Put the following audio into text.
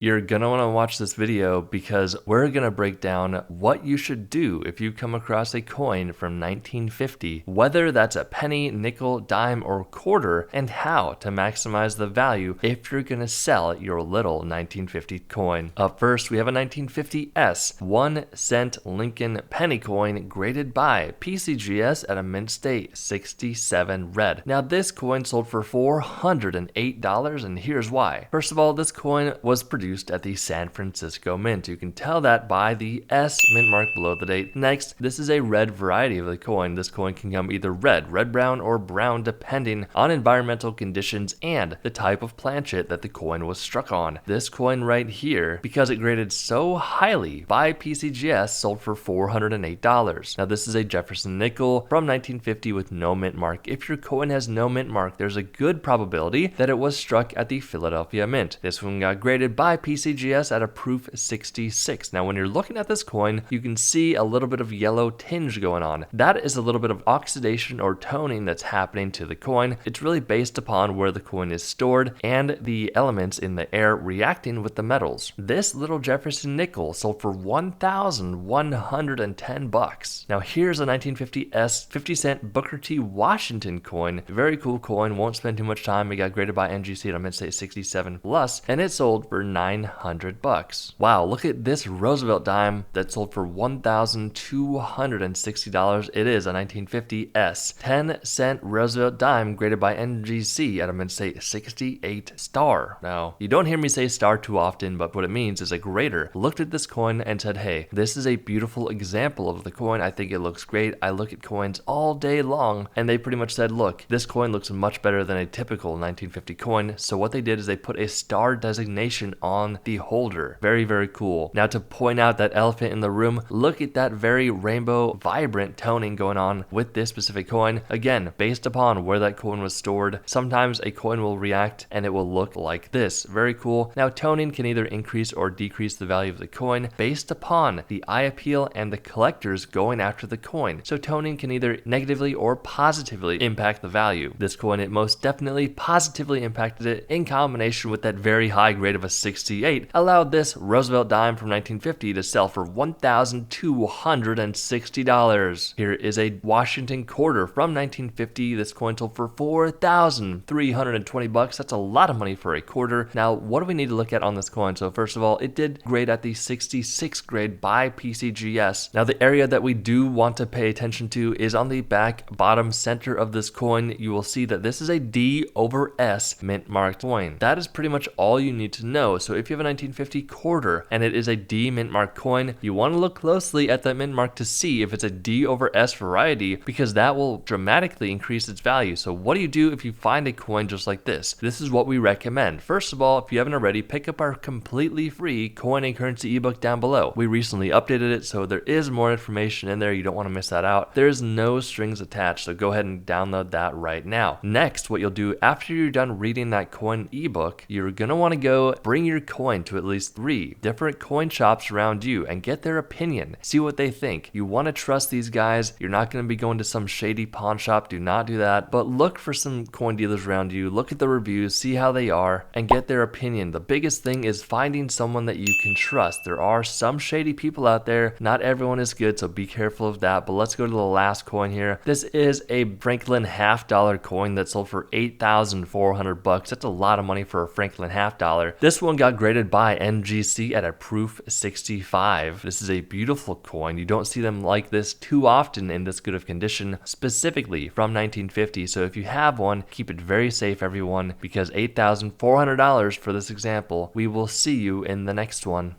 You're gonna wanna watch this video because we're gonna break down what you should do if you come across a coin from 1950, whether that's a penny, nickel, dime, or quarter, and how to maximize the value if you're gonna sell your little 1950 coin. Up first, we have a 1950S 1 cent Lincoln penny coin graded by PCGS at a mint state 67 red. Now this coin sold for $408, and here's why. First of all, this coin was produced at the San Francisco Mint. You can tell that by the S mint mark below the date. Next, this is a red variety of the coin. This coin can come either red, brown, or brown depending on environmental conditions and the type of planchet that the coin was struck on. This coin right here, because it graded so highly by PCGS, sold for $408. Now this is a Jefferson nickel from 1950 with no mint mark. If your coin has no mint mark, there's a good probability that it was struck at the Philadelphia Mint. This one got graded by PCGS at a proof 66. Now when you're looking at this coin, you can see a little bit of yellow tinge going on. That is a little bit of oxidation or toning that's happening to the coin. It's really based upon where the coin is stored and the elements in the air reacting with the metals. This little Jefferson nickel sold for $1,110. Now here's a 1950S 50 cent Booker T. Washington coin. Very cool coin, won't spend too much time. It got graded by NGC at a mint state 67 plus, and it sold for $900. Wow, look at this Roosevelt dime that sold for $1,260. It is a 1950S 10 cent Roosevelt dime graded by NGC at a mint state 68 star. Now, you don't hear me say star too often, but what it means is a grader looked at this coin and said, hey, this is a beautiful example of the coin. I think it looks great. I look at coins all day long, and they pretty much said, look, this coin looks much better than a typical 1950 coin. So what they did is they put a star designation on the holder. Very, very cool. Now to point out that elephant in the room, look at that very rainbow vibrant toning going on with this specific coin. Again, based upon where that coin was stored, sometimes a coin will react and it will look like this. Very cool. Now toning can either increase or decrease the value of the coin based upon the eye appeal and the collectors going after the coin. So toning can either negatively or positively impact the value. This coin, it most definitely positively impacted it in combination with that very high grade of a 68, allowed this Roosevelt dime from 1950 to sell for $1,260. Here is a Washington quarter from 1950. This coin sold for $4,320. That's a lot of money for a quarter. Now, what do we need to look at on this coin? So first of all, it did grade at the 66 grade by PCGS. Now, the area that we do want to pay attention to is on the back bottom center of this coin. You will see that this is a D over S mint marked coin. That is pretty much all you need to know. So if you have a 1950 quarter and it is a D mint mark coin, you want to look closely at that mint mark to see if it's a D over S variety, because that will dramatically increase its value. So what do you do if you find a coin just like this? This is what we recommend. First of all, if you haven't already, pick up our completely free coin and currency ebook down below. We recently updated it, so there is more information in there. You don't want to miss that out. There's no strings attached, so go ahead and download that right now. Next, what you'll do after you're done reading that coin ebook, you're gonna want to go bring your coin to at least 3 different coin shops around you and get their opinion. See what they think. You want to trust these guys. You're not going to be going to some shady pawn shop. Do not do that. But look for some coin dealers around you. Look at the reviews, see how they are, and get their opinion. The biggest thing is finding someone that you can trust. There are some shady people out there. Not everyone is good, so be careful of that. But let's go to the last coin here. This is a Franklin half dollar coin that sold for $8,400. That's a lot of money for a Franklin half dollar. This one got graded by NGC at a proof 65. This is a beautiful coin. You don't see them like this too often in this good of condition, specifically from 1950. So if you have one, keep it very safe, everyone, because $8,400 for this example. We will see you in the next one.